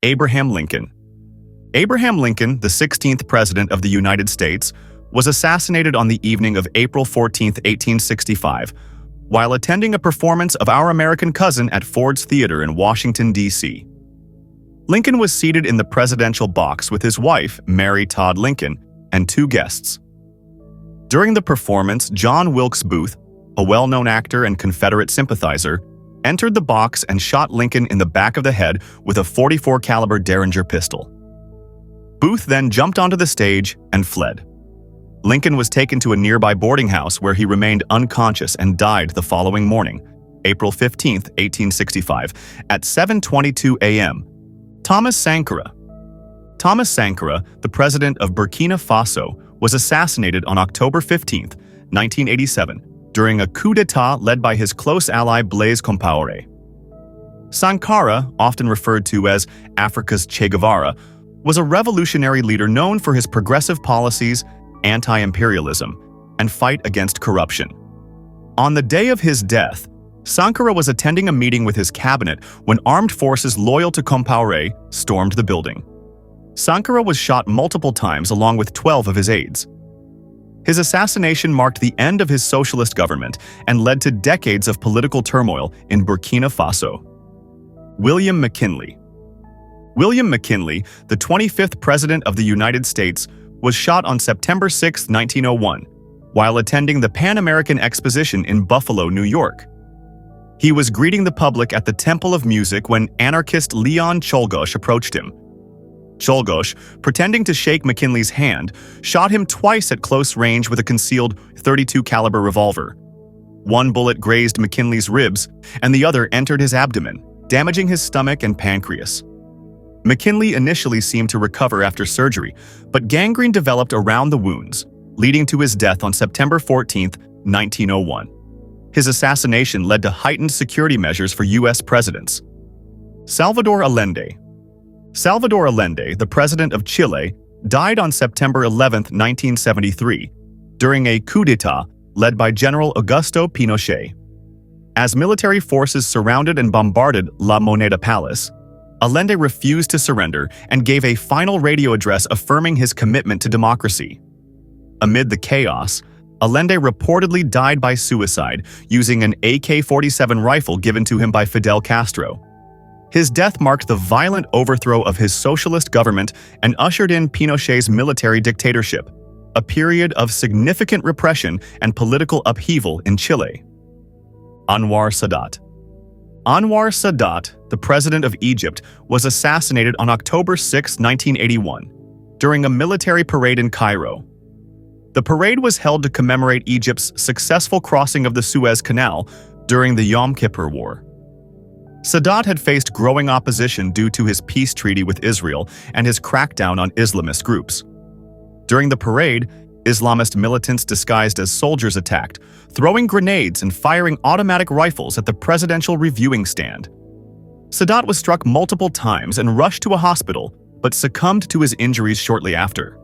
Abraham Lincoln. Abraham Lincoln, the 16th President of the United States, was assassinated on the evening of April 14, 1865, while attending a performance of Our American Cousin at Ford's Theater in Washington, D.C. Lincoln was seated in the presidential box with his wife, Mary Todd Lincoln, and two guests. During the performance, John Wilkes Booth, a well-known actor and Confederate sympathizer, entered the box and shot Lincoln in the back of the head with a .44 caliber Derringer pistol. Booth then jumped onto the stage and fled. Lincoln was taken to a nearby boarding house where he remained unconscious and died the following morning, April 15, 1865, at 7:22 a.m. Thomas Sankara. Thomas Sankara, the president of Burkina Faso, was assassinated on October 15, 1987, during a coup d'état led by his close ally Blaise Compaoré. Sankara, often referred to as Africa's Che Guevara, was a revolutionary leader known for his progressive policies, anti-imperialism, and fight against corruption. On the day of his death, Sankara was attending a meeting with his cabinet when armed forces loyal to Compaoré stormed the building. Sankara was shot multiple times along with 12 of his aides. His assassination marked the end of his socialist government and led to decades of political turmoil in Burkina Faso. William McKinley. William McKinley, the 25th President of the United States, was shot on September 6, 1901, while attending the Pan American Exposition in Buffalo, New York. He was greeting the public at the Temple of Music when anarchist Leon Czolgosz approached him. Czolgosz, pretending to shake McKinley's hand, shot him twice at close range with a concealed .32 caliber revolver. One bullet grazed McKinley's ribs, and the other entered his abdomen, damaging his stomach and pancreas. McKinley initially seemed to recover after surgery, but gangrene developed around the wounds, leading to his death on September 14, 1901. His assassination led to heightened security measures for U.S. presidents. Salvador Allende. Salvador Allende, the president of Chile, died on September 11, 1973, during a coup d'état led by General Augusto Pinochet. As military forces surrounded and bombarded La Moneda Palace, Allende refused to surrender and gave a final radio address affirming his commitment to democracy. Amid the chaos, Allende reportedly died by suicide using an AK-47 rifle given to him by Fidel Castro. His death marked the violent overthrow of his socialist government and ushered in Pinochet's military dictatorship, a period of significant repression and political upheaval in Chile. Anwar Sadat. Anwar Sadat, the president of Egypt, was assassinated on October 6, 1981, during a military parade in Cairo. The parade was held to commemorate Egypt's successful crossing of the Suez Canal during the Yom Kippur War. Sadat had faced growing opposition due to his peace treaty with Israel and his crackdown on Islamist groups. During the parade, Islamist militants disguised as soldiers attacked, throwing grenades and firing automatic rifles at the presidential reviewing stand. Sadat was struck multiple times and rushed to a hospital, but succumbed to his injuries shortly after.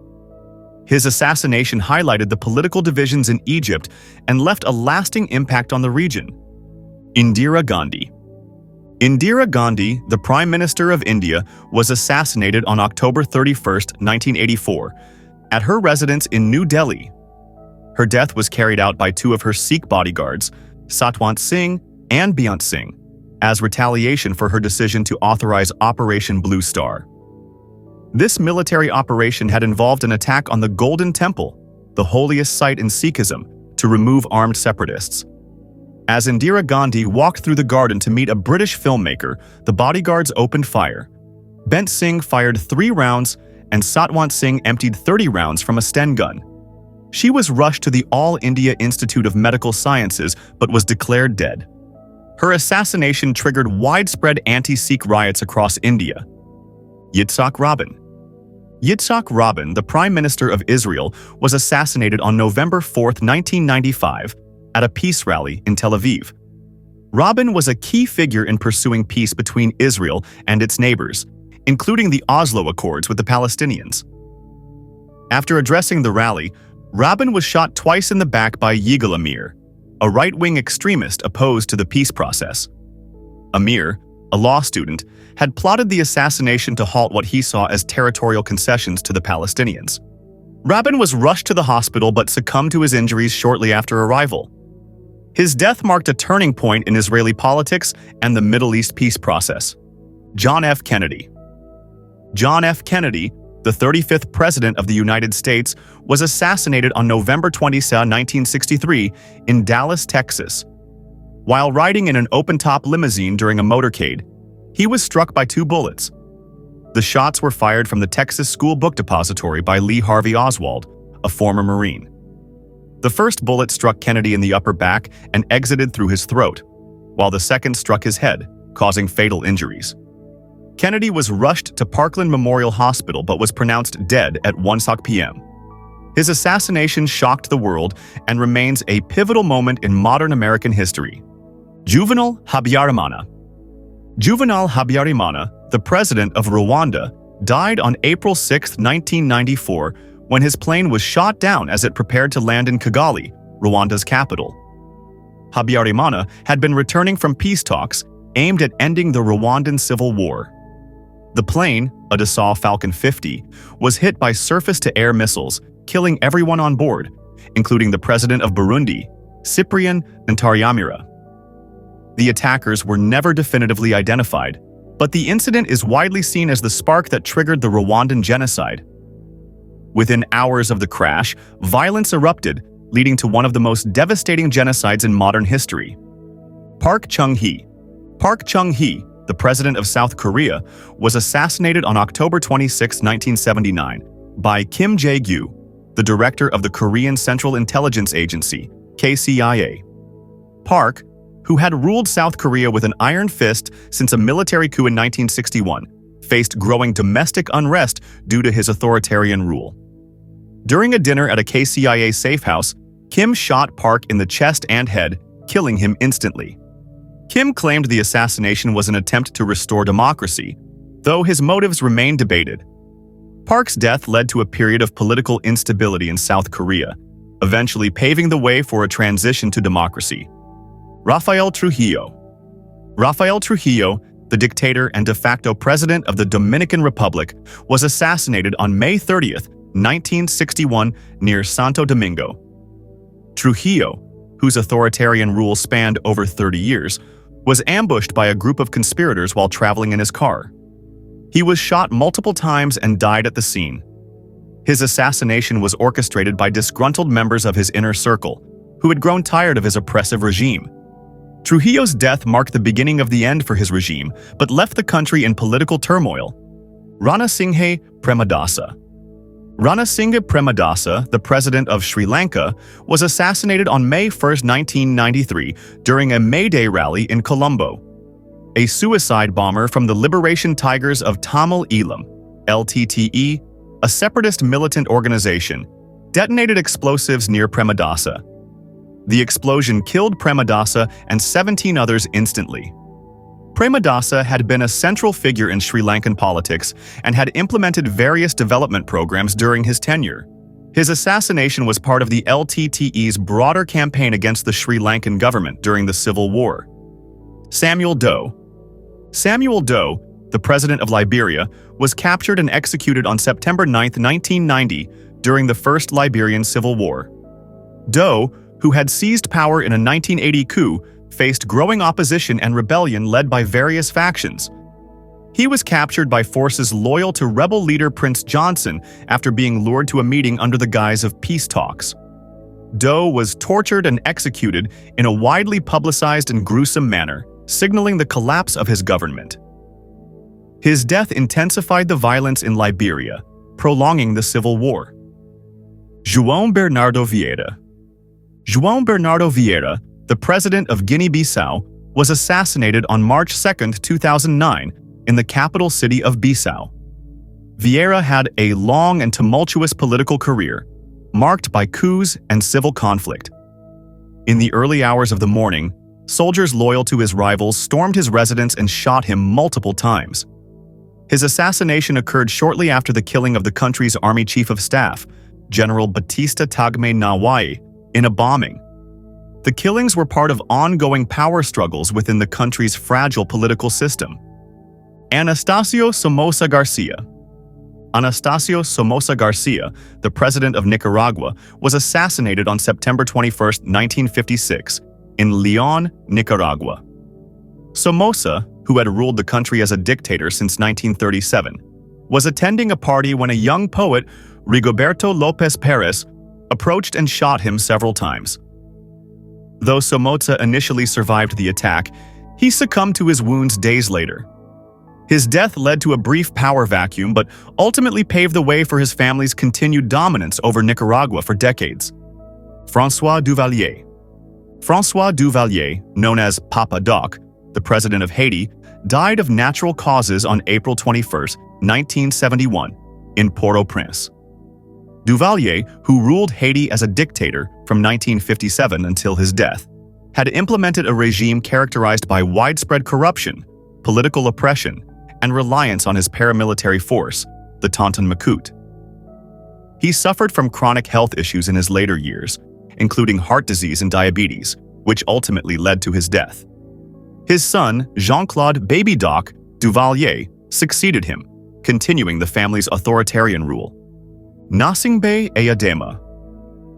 His assassination highlighted the political divisions in Egypt and left a lasting impact on the region. Indira Gandhi. Indira Gandhi, the Prime Minister of India, was assassinated on October 31, 1984, at her residence in New Delhi. Her death was carried out by two of her Sikh bodyguards, Satwant Singh and Beant Singh, as retaliation for her decision to authorize Operation Blue Star. This military operation had involved an attack on the Golden Temple, the holiest site in Sikhism, to remove armed separatists. As Indira Gandhi walked through the garden to meet a British filmmaker, the bodyguards opened fire. Beant Singh fired 3 rounds and Satwant Singh emptied 30 rounds from a Sten gun. She was rushed to the All India Institute of Medical Sciences but was declared dead. Her assassination triggered widespread anti-Sikh riots across India. Yitzhak Rabin. Yitzhak Rabin, the Prime Minister of Israel, was assassinated on November 4, 1995, at a peace rally in Tel Aviv. Rabin was a key figure in pursuing peace between Israel and its neighbors, including the Oslo Accords with the Palestinians. After addressing the rally, Rabin was shot twice in the back by Yigal Amir, a right-wing extremist opposed to the peace process. Amir, a law student, had plotted the assassination to halt what he saw as territorial concessions to the Palestinians. Rabin was rushed to the hospital but succumbed to his injuries shortly after arrival. His death marked a turning point in Israeli politics and the Middle East peace process. John F. Kennedy. John F. Kennedy, the 35th President of the United States, was assassinated on November 27, 1963, in Dallas, Texas. While riding in an open-top limousine during a motorcade, he was struck by 2 bullets. The shots were fired from the Texas School Book Depository by Lee Harvey Oswald, a former Marine. The first bullet struck Kennedy in the upper back and exited through his throat, while the second struck his head, causing fatal injuries. Kennedy was rushed to Parkland Memorial Hospital but was pronounced dead at 1:00 p.m. His assassination shocked the world and remains a pivotal moment in modern American history. Juvenal Habyarimana. Juvenal Habyarimana, the president of Rwanda, died on April 6, 1994, when his plane was shot down as it prepared to land in Kigali, Rwanda's capital. Habyarimana had been returning from peace talks aimed at ending the Rwandan Civil War. The plane, a Dassault Falcon 50, was hit by surface-to-air missiles, killing everyone on board, including the president of Burundi, Cyprien Ntaryamira. The attackers were never definitively identified, but the incident is widely seen as the spark that triggered the Rwandan genocide. Within hours of the crash, violence erupted, leading to one of the most devastating genocides in modern history. Park Chung-hee. Park Chung-hee, the president of South Korea, was assassinated on October 26, 1979, by Kim Jae-gyu, the director of the Korean Central Intelligence Agency, KCIA. Park, who had ruled South Korea with an iron fist since a military coup in 1961, faced growing domestic unrest due to his authoritarian rule. During a dinner at a KCIA safe house, Kim shot Park in the chest and head, killing him instantly. Kim claimed the assassination was an attempt to restore democracy, though his motives remain debated. Park's death led to a period of political instability in South Korea, eventually paving the way for a transition to democracy. Rafael Trujillo. Rafael Trujillo, the dictator and de facto president of the Dominican Republic, was assassinated on May 30, 1961, near Santo Domingo. Trujillo, whose authoritarian rule spanned over 30 years, was ambushed by a group of conspirators while traveling in his car. He was shot multiple times and died at the scene. His assassination was orchestrated by disgruntled members of his inner circle, who had grown tired of his oppressive regime. Trujillo's death marked the beginning of the end for his regime, but left the country in political turmoil. Ranasinghe Premadasa. Ranasinghe Premadasa, the president of Sri Lanka, was assassinated on May 1, 1993, during a May Day rally in Colombo. A suicide bomber from the Liberation Tigers of Tamil Eelam, LTTE, a separatist militant organization, detonated explosives near Premadasa. The explosion killed Premadasa and 17 others instantly. Premadasa had been a central figure in Sri Lankan politics and had implemented various development programs during his tenure. His assassination was part of the LTTE's broader campaign against the Sri Lankan government during the Civil War. Samuel Doe. Samuel Doe, the president of Liberia, was captured and executed on September 9, 1990, during the First Liberian Civil War. Doe, who had seized power in a 1980 coup, faced growing opposition and rebellion led by various factions. He was captured by forces loyal to rebel leader Prince Johnson after being lured to a meeting under the guise of peace talks. Doe was tortured and executed in a widely publicized and gruesome manner, signaling the collapse of his government. His death intensified the violence in Liberia, prolonging the civil war. João Bernardo Vieira. João Bernardo Vieira, the president of Guinea-Bissau, was assassinated on March 2, 2009, in the capital city of Bissau. Vieira had a long and tumultuous political career, marked by coups and civil conflict. In the early hours of the morning, soldiers loyal to his rivals stormed his residence and shot him multiple times. His assassination occurred shortly after the killing of the country's Army Chief of Staff, General Batista Tagme Nawai, in a bombing. The killings were part of ongoing power struggles within the country's fragile political system. Anastasio Somoza Garcia. Anastasio Somoza Garcia, the president of Nicaragua, was assassinated on September 21, 1956, in León, Nicaragua. Somoza, who had ruled the country as a dictator since 1937, was attending a party when a young poet, Rigoberto López Pérez, approached and shot him several times. Though Somoza initially survived the attack, he succumbed to his wounds days later. His death led to a brief power vacuum, but ultimately paved the way for his family's continued dominance over Nicaragua for decades. François Duvalier. François Duvalier, known as Papa Doc, the president of Haiti, died of natural causes on April 21, 1971, in Port-au-Prince. Duvalier, who ruled Haiti as a dictator from 1957 until his death, had implemented a regime characterized by widespread corruption, political oppression, and reliance on his paramilitary force, the Tonton Macoute. He suffered from chronic health issues in his later years, including heart disease and diabetes, which ultimately led to his death. His son, Jean-Claude "Baby Doc" Duvalier, succeeded him, continuing the family's authoritarian rule. Gnassingbé Eyadema.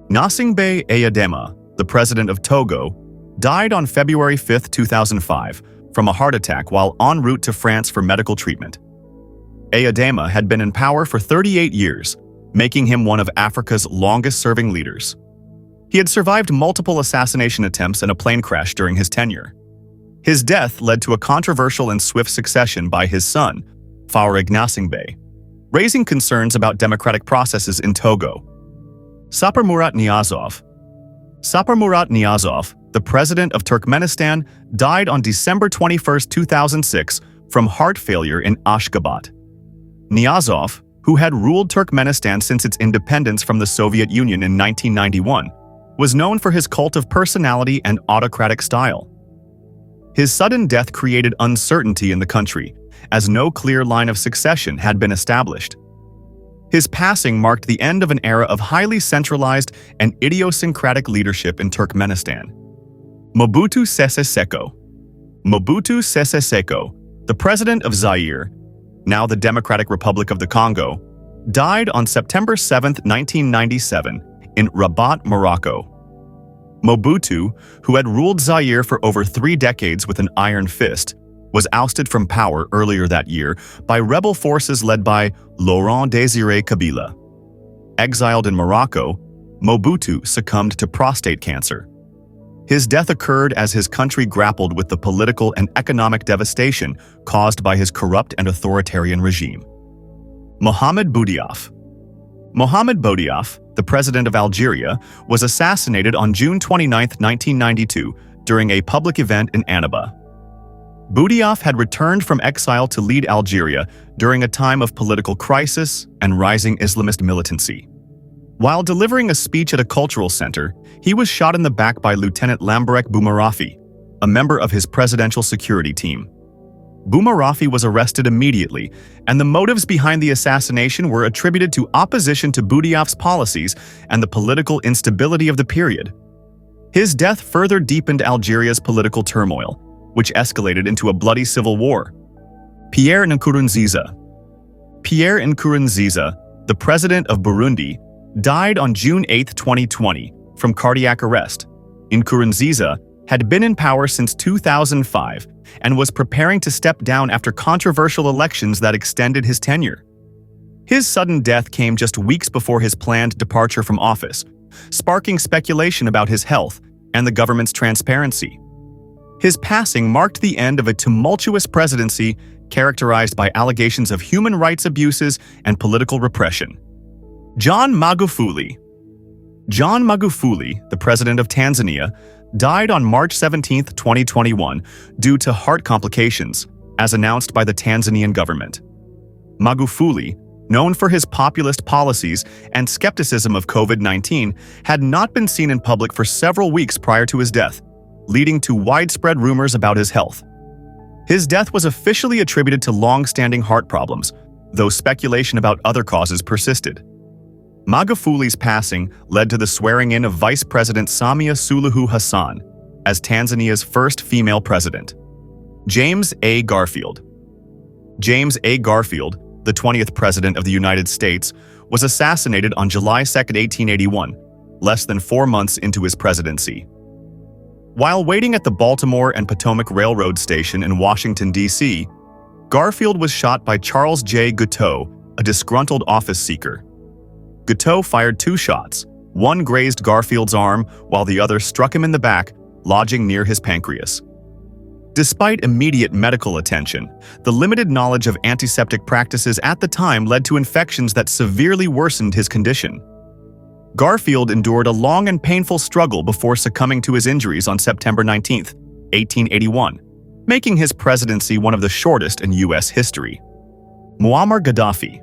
Gnassingbé Eyadema, the president of Togo, died on February 5, 2005, from a heart attack while en route to France for medical treatment. Eyadema had been in power for 38 years, making him one of Africa's longest-serving leaders. He had survived multiple assassination attempts and a plane crash during his tenure. His death led to a controversial and swift succession by his son, Faure Gnassingbé, raising concerns about democratic processes in Togo. Saparmurat Niyazov. Saparmurat Niyazov, the president of Turkmenistan, died on December 21, 2006, from heart failure in Ashgabat. Niyazov, who had ruled Turkmenistan since its independence from the Soviet Union in 1991, was known for his cult of personality and autocratic style. His sudden death created uncertainty in the country, as no clear line of succession had been established. His passing marked the end of an era of highly centralized and idiosyncratic leadership in Turkmenistan. Mobutu Sese Seko. Mobutu Sese Seko, the president of Zaire, now the Democratic Republic of the Congo, died on September 7, 1997, in Rabat, Morocco. Mobutu, who had ruled Zaire for over 3 decades with an iron fist, was ousted from power earlier that year by rebel forces led by Laurent Désiré Kabila. Exiled in Morocco, Mobutu succumbed to prostate cancer. His death occurred as his country grappled with the political and economic devastation caused by his corrupt and authoritarian regime. Mohamed Boudiaf. Mohamed Boudiaf, the president of Algeria, was assassinated on June 29, 1992, during a public event in Annaba. Boudiaf had returned from exile to lead Algeria during a time of political crisis and rising Islamist militancy. While delivering a speech at a cultural center, he was shot in the back by Lieutenant Lambarek Boumarafi, a member of his presidential security team. Boumarafi was arrested immediately, and the motives behind the assassination were attributed to opposition to Boudiaf's policies and the political instability of the period. His death further deepened Algeria's political turmoil, which escalated into a bloody civil war. Pierre Nkurunziza. Pierre Nkurunziza, the president of Burundi, died on June 8, 2020, from cardiac arrest. Nkurunziza had been in power since 2005 and was preparing to step down after controversial elections that extended his tenure. His sudden death came just weeks before his planned departure from office, sparking speculation about his health and the government's transparency. His passing marked the end of a tumultuous presidency characterized by allegations of human rights abuses and political repression. John Magufuli. John Magufuli, the president of Tanzania, died on March 17, 2021, due to heart complications, as announced by the Tanzanian government. Magufuli, known for his populist policies and skepticism of COVID-19, had not been seen in public for several weeks prior to his death, leading to widespread rumors about his health. His death was officially attributed to long-standing heart problems, though speculation about other causes persisted. Magufuli's passing led to the swearing-in of Vice President Samia Suluhu Hassan as Tanzania's first female president. James A. Garfield. James A. Garfield, the 20th President of the United States, was assassinated on July 2, 1881, less than 4 months into his presidency. While waiting at the Baltimore and Potomac Railroad Station in Washington, D.C., Garfield was shot by Charles J. Guiteau, a disgruntled office seeker. Guiteau fired 2 shots. One grazed Garfield's arm, while the other struck him in the back, lodging near his pancreas. Despite immediate medical attention, the limited knowledge of antiseptic practices at the time led to infections that severely worsened his condition. Garfield endured a long and painful struggle before succumbing to his injuries on September 19, 1881, making his presidency one of the shortest in U.S. history. Muammar Gaddafi.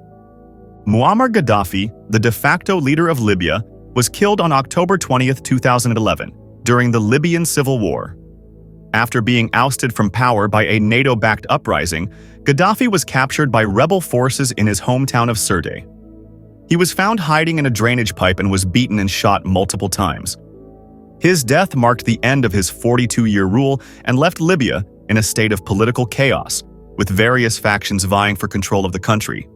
Muammar Gaddafi, the de facto leader of Libya, was killed on October 20, 2011, during the Libyan Civil War. After being ousted from power by a NATO-backed uprising, Gaddafi was captured by rebel forces in his hometown of Sirte. He was found hiding in a drainage pipe and was beaten and shot multiple times. His death marked the end of his 42-year rule and left Libya in a state of political chaos, with various factions vying for control of the country.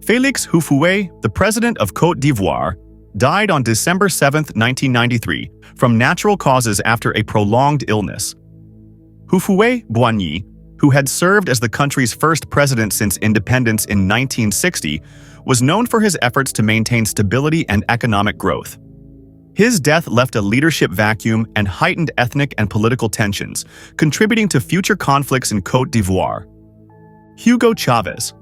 Félix Houphouët, the president of Côte d'Ivoire, died on December 7, 1993, from natural causes after a prolonged illness. Houphouët-Boigny, who had served as the country's first president since independence in 1960, was known for his efforts to maintain stability and economic growth. His death left a leadership vacuum and heightened ethnic and political tensions, contributing to future conflicts in Côte d'Ivoire. Hugo Chavez.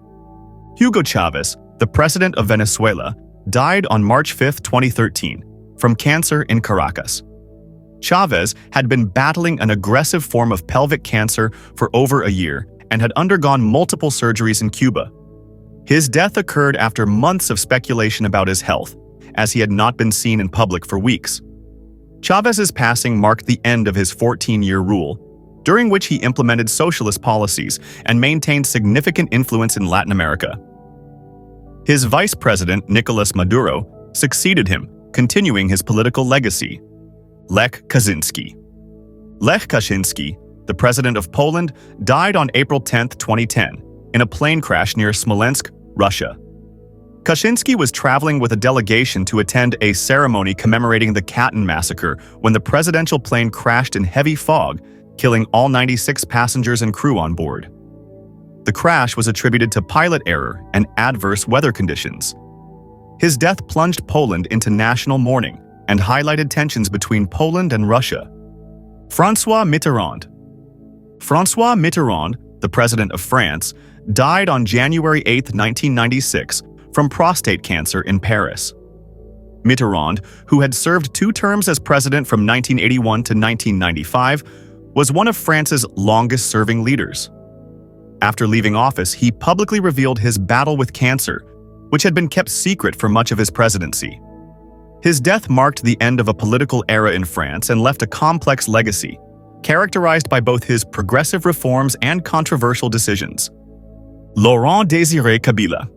Hugo Chavez, the president of Venezuela, died on March 5, 2013, from cancer in Caracas. Chavez had been battling an aggressive form of pelvic cancer for over a year and had undergone multiple surgeries in Cuba. His death occurred after months of speculation about his health, as he had not been seen in public for weeks. Chavez's passing marked the end of his 14-year rule, during which he implemented socialist policies and maintained significant influence in Latin America. His vice president, Nicolas Maduro, succeeded him, continuing his political legacy. Lech Kaczynski. Lech Kaczynski, the president of Poland, died on April 10, 2010, in a plane crash near Smolensk, Russia. Kaczynski was traveling with a delegation to attend a ceremony commemorating the Katyn massacre when the presidential plane crashed in heavy fog, killing all 96 passengers and crew on board. The crash was attributed to pilot error and adverse weather conditions. His death plunged Poland into national mourning and highlighted tensions between Poland and Russia. François Mitterrand. François Mitterrand, the president of France, died on January 8, 1996, from prostate cancer in Paris. Mitterrand, who had served 2 terms as president from 1981 to 1995, was one of France's longest-serving leaders. After leaving office, he publicly revealed his battle with cancer, which had been kept secret for much of his presidency. His death marked the end of a political era in France and left a complex legacy, characterized by both his progressive reforms and controversial decisions. Laurent-Désiré Kabila.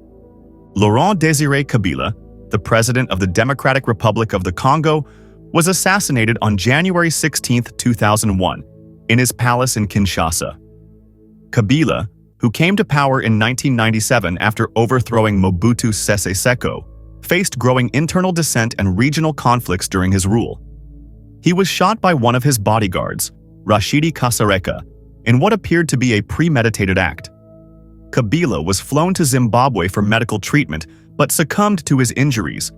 Laurent-Désiré Kabila, the president of the Democratic Republic of the Congo, was assassinated on January 16, 2001, in his palace in Kinshasa. Kabila, who came to power in 1997 after overthrowing Mobutu Sese Seko, faced growing internal dissent and regional conflicts during his rule. He was shot by one of his bodyguards, Rashidi Kasareka, in what appeared to be a premeditated act. Kabila was flown to Zimbabwe for medical treatment, but succumbed to his injuries.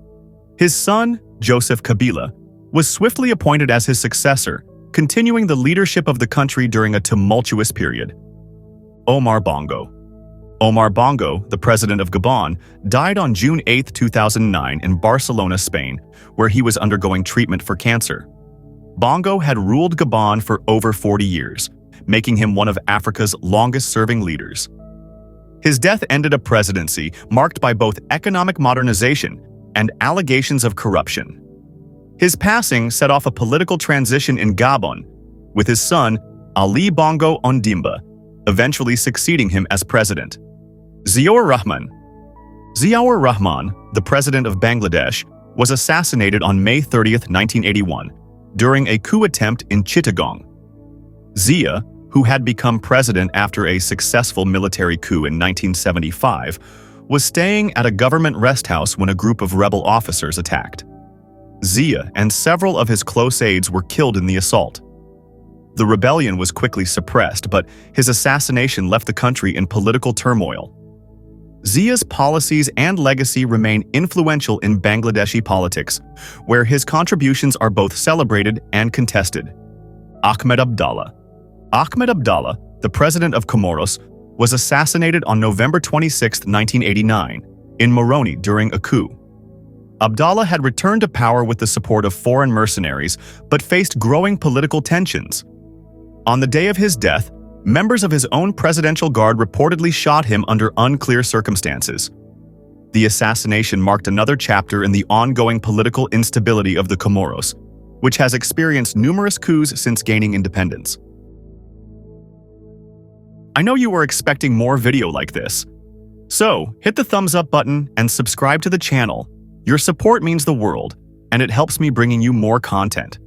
His son, Joseph Kabila, was swiftly appointed as his successor, continuing the leadership of the country during a tumultuous period. Omar Bongo. Omar Bongo, the president of Gabon, died on June 8, 2009 in Barcelona, Spain, where he was undergoing treatment for cancer. Bongo had ruled Gabon for over 40 years, making him one of Africa's longest-serving leaders. His death ended a presidency marked by both economic modernization and allegations of corruption. His passing set off a political transition in Gabon, with his son, Ali Bongo Ondimba, eventually succeeding him as president. Ziaur Rahman. Ziaur Rahman, the president of Bangladesh, was assassinated on May 30, 1981, during a coup attempt in Chittagong. Zia, who had become president after a successful military coup in 1975, was staying at a government rest house when a group of rebel officers attacked. Zia and several of his close aides were killed in the assault. The rebellion was quickly suppressed, but his assassination left the country in political turmoil. Zia's policies and legacy remain influential in Bangladeshi politics, where his contributions are both celebrated and contested. Ahmed Abdallah. Ahmed Abdallah, the president of Comoros, was assassinated on November 26, 1989, in Moroni during a coup. Abdallah had returned to power with the support of foreign mercenaries, but faced growing political tensions. On the day of his death, members of his own presidential guard reportedly shot him under unclear circumstances. The assassination marked another chapter in the ongoing political instability of the Comoros, which has experienced numerous coups since gaining independence. I know you were expecting more video like this. So, hit the thumbs up button and subscribe to the channel. Your support means the world, and it helps me bringing you more content.